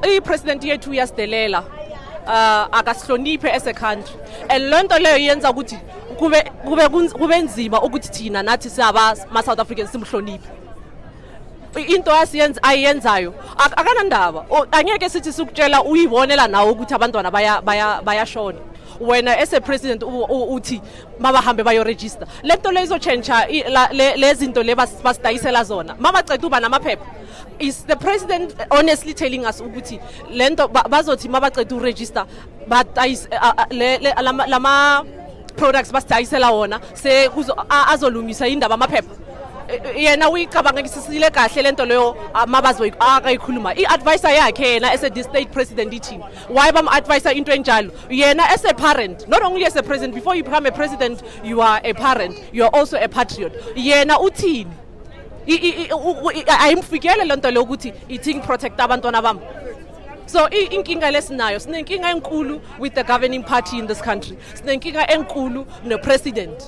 i-president yethu uyasidelela akasihloniphe as a country, and lento leyo yenza ukuthi kube nzima ukuthi thina nathi ma South Africans simhloniphe. Into ayenzayo akanandaba, angeke sithi sikutshela uyibonela nawe ukuthi abantwana bayashona. Wena as a president uthi mabahambe bayoregister, lento leyo izotshentsha lezinto basidayisela zona mabaceda uba namaphepha. Is the president honestly telling us ukuthi lento bazothi mabaceda uregister lama products basidayisela wona se azolungisa indaba amaphepha? Yena uyicabanga ngisisile kahle lento leyo mabazo akayikhuluma. I-advisor yakhe yena as a state president ithini? Why bam-advisor into enjalo? Yena as a parent, not only as a president, before you become a president you are a parent, you are also a patriot. Yena uthini? Ayimfikele lento leyo ukuthi ithing protect abantwana bami. So inkinga lesinayo, sinenkinga enkulu with the governing party in this country, sinenkinga enkulu no president.